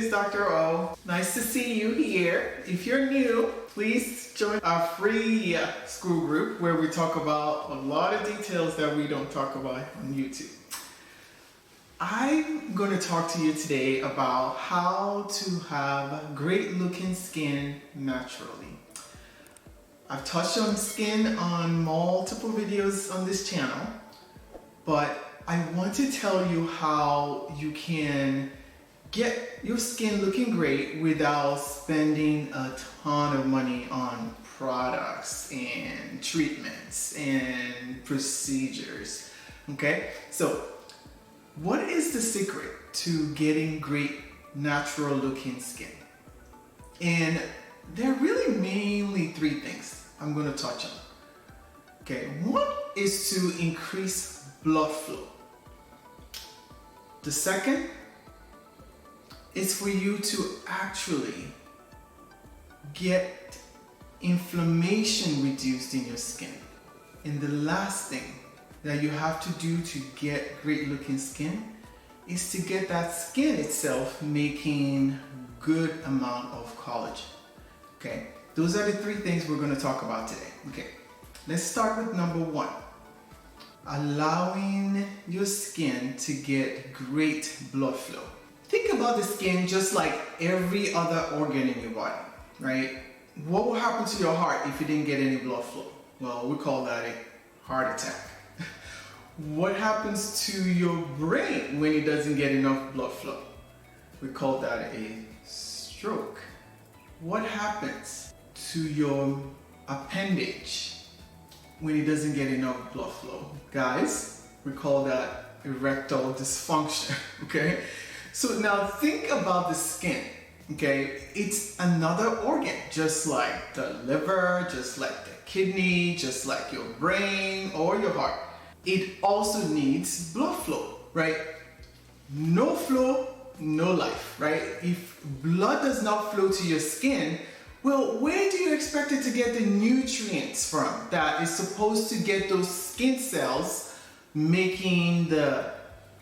is Dr. O. Nice to see you here. If you're new, please join our free school group where we talk about a lot of details that we don't talk about on YouTube. I'm going to talk to you today about how to have great looking skin naturally. I've touched on skin on multiple videos on this channel, but I want to tell you how you can get your skin looking great without spending a ton of money on products and treatments and procedures. Okay, so what is the secret to getting great natural looking skin? And there are really mainly three things I'm going to touch on. Okay, one is to increase blood flow. The second is for you to actually get inflammation reduced in your skin. And the last thing that you have to do to get great looking skin is to get that skin itself making good amount of collagen. Okay, those are the three things we're going to talk about today. Okay, let's start with number one. Allowing your skin to get great blood flow. Think about the skin just like every other organ in your body, right? What will happen to your heart if you didn't get any blood flow? Well, we call that a heart attack. What happens to your brain when it doesn't get enough blood flow? We call that a stroke. What happens to your appendage when it doesn't get enough blood flow? Guys, we call that erectile dysfunction, okay? So now think about the skin, okay? It's another organ, just like the liver, just like the kidney, just like your brain or your heart. It also needs blood flow, right? No flow, no life, right? If blood does not flow to your skin, well, where do you expect it to get the nutrients from that is supposed to get those skin cells making the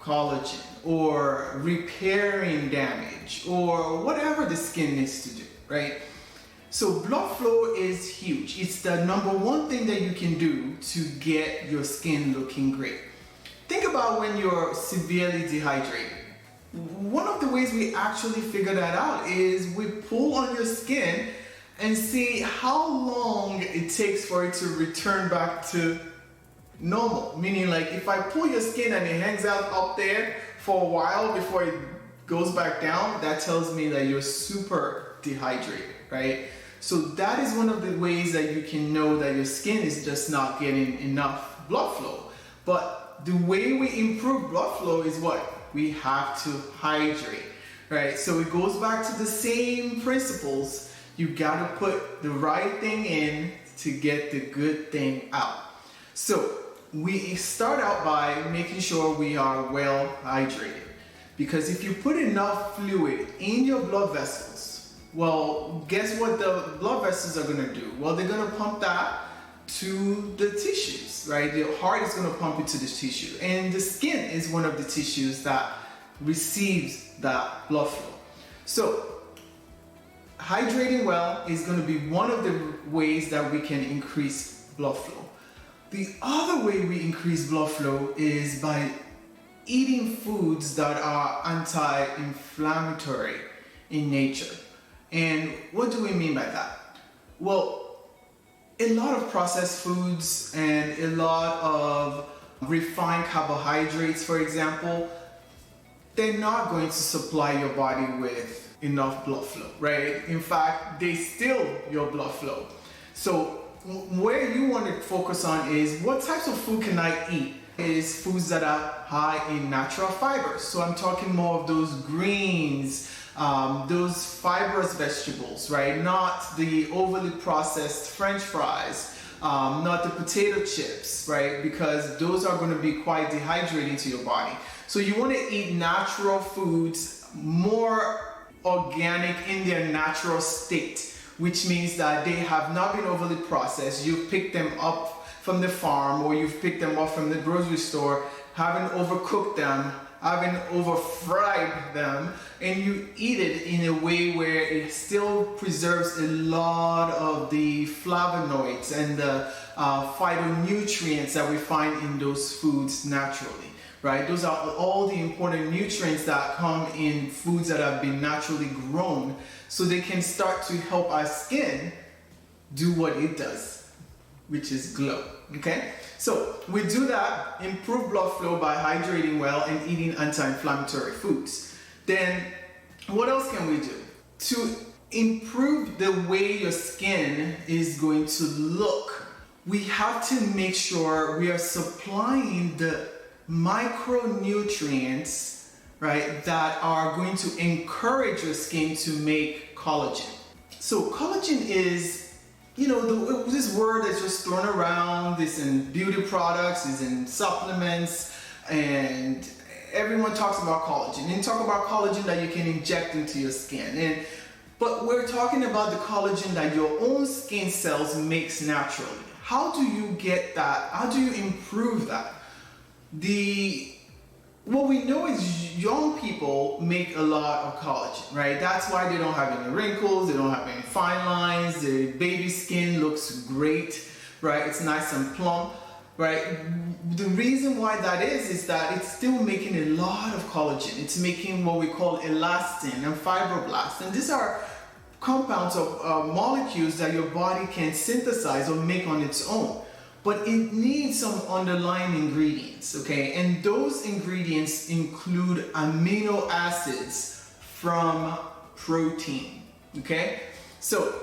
collagen or repairing damage or whatever the skin needs to do, right? So blood flow is huge. It's the number one thing that you can do to get your skin looking great. Think about when you're severely dehydrated. One of the ways we actually figure that out is we pull on your skin and see how long it takes for it to return back to normal. Meaning, like, if I pull your skin and it hangs out up there for a while before it goes back down, that tells me that you're super dehydrated, right? So that is one of the ways that you can know that your skin is just not getting enough blood flow. But the way we improve blood flow is what? We have to hydrate, right? So it goes back to the same principles. You gotta put the right thing in to get the good thing out. So we start out by making sure we are well hydrated. Because if you put enough fluid in your blood vessels, well, guess what the blood vessels are gonna do? Well, they're gonna pump that to the tissues, right? The heart is gonna pump it to the tissue. And the skin is one of the tissues that receives that blood flow. So hydrating well is going to be one of the ways that we can increase blood flow. The other way we increase blood flow is by eating foods that are anti-inflammatory in nature. And what do we mean by that? Well, a lot of processed foods and a lot of refined carbohydrates, for example, they're not going to supply your body with enough blood flow, right? In fact, they steal your blood flow. So where you want to focus on is what types of food can I eat? Is foods that are high in natural fibers. So I'm talking more of those greens, those fibrous vegetables, right? Not the overly processed French fries, not the potato chips, right? Because those are going to be quite dehydrating to your body. So you want to eat natural foods, more organic in their natural state, which means that they have not been overly processed. You've picked them up from the farm or you've picked them up from the grocery store, haven't overcooked them, having over fried them, and you eat it in a way where it still preserves a lot of the flavonoids and the phytonutrients that we find in those foods naturally, right? Those are all the important nutrients that come in foods that have been naturally grown, so they can start to help our skin do what it does, which is glow. Okay, so we do that, improve blood flow by hydrating well and eating anti-inflammatory foods. Then what else can we do to improve the way your skin is going to look? We have to make sure we are supplying the micronutrients, right, that are going to encourage your skin to make collagen. So collagen is, this word that's just thrown around. It's in beauty products, it's in supplements, and everyone talks about collagen. And talk about collagen that you can inject into your skin. But we're talking about the collagen that your own skin cells makes naturally. How do you get that? How do you improve that? What we know is young people make a lot of collagen, right? That's why they don't have any wrinkles, they don't have any fine lines, their baby skin looks great, right? It's nice and plump, right? The reason why that is that it's still making a lot of collagen. It's making what we call elastin and fibroblasts. And these are compounds of molecules that your body can synthesize or make on its own. But it needs some underlying ingredients, okay? And those ingredients include amino acids from protein, okay? So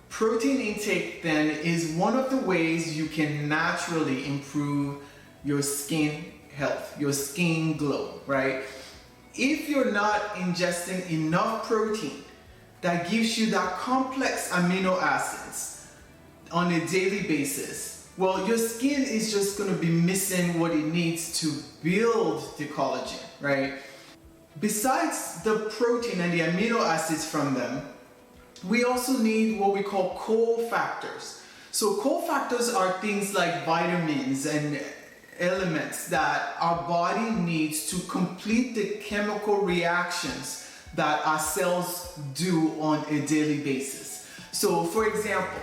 protein intake then is one of the ways you can naturally improve your skin health, your skin glow, right? If you're not ingesting enough protein that gives you that complex amino acids on a daily basis, well, your skin is just going to be missing what it needs to build the collagen, right? Besides the protein and the amino acids from them, we also need what we call cofactors. So cofactors are things like vitamins and elements that our body needs to complete the chemical reactions that our cells do on a daily basis. So for example,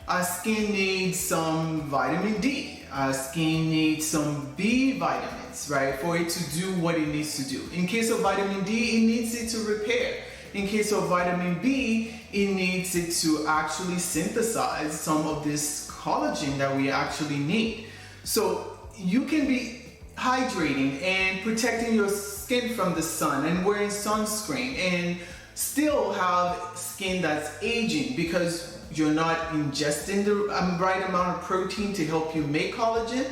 our skin needs some vitamin D. Our skin needs some B vitamins, right, for it to do what it needs to do. In case of vitamin D, it needs it to repair. In case of vitamin B, it needs it to actually synthesize some of this collagen that we actually need. So you can be hydrating and protecting your skin from the sun and wearing sunscreen and still have skin that's aging because you're not ingesting the right amount of protein to help you make collagen,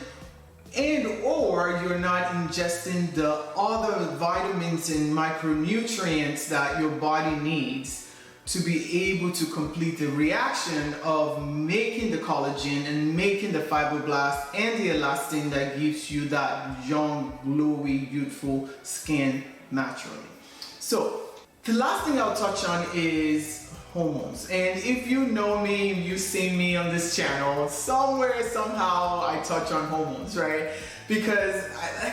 and or you're not ingesting the other vitamins and micronutrients that your body needs to be able to complete the reaction of making the collagen and making the fibroblasts and the elastin that gives you that young, glowy, youthful skin naturally. So the last thing I'll touch on is hormones. And if you know me, you've seen me on this channel, somewhere, somehow I touch on hormones, right? Because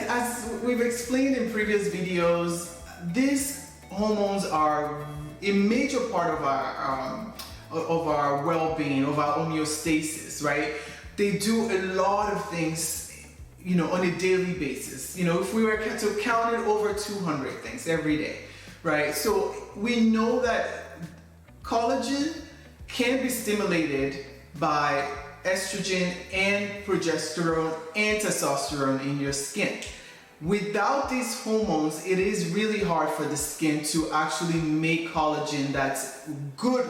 as we've explained in previous videos, these hormones are a major part of our well-being, of our homeostasis, right? They do a lot of things, on a daily basis. If we were to count it, over 200 things every day, right? So we know that collagen can be stimulated by estrogen and progesterone and testosterone in your skin. Without these hormones, it is really hard for the skin to actually make collagen that's good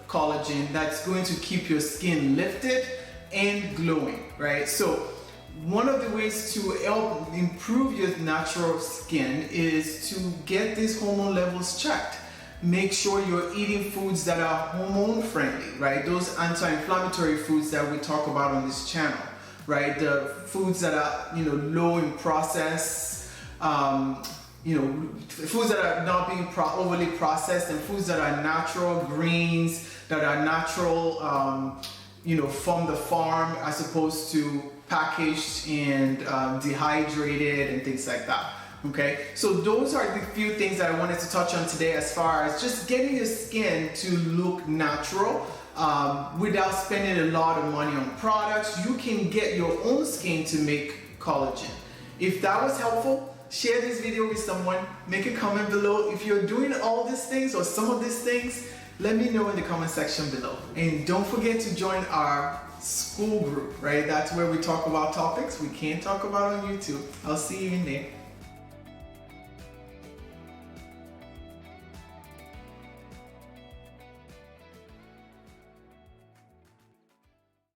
collagen that's going to keep your skin lifted and glowing, right? So one of the ways to help improve your natural skin is to get these hormone levels checked. Make sure you're eating foods that are hormone friendly, right? Those anti-inflammatory foods that we talk about on this channel, right? The foods that are, low in processed, foods that are not being overly processed, and foods that are natural, greens that are natural, from the farm, as opposed to packaged and dehydrated and things like that, Okay, so those are the few things that I wanted to touch on today as far as just getting your skin to look natural without spending a lot of money on products. You can get your own skin to make collagen. If that was helpful, share this video with someone, make a comment below. If you're doing all these things or some of these things, let me know in the comment section below. And don't forget to join our school group, right? That's where we talk about topics we can't talk about on YouTube. I'll see you in there.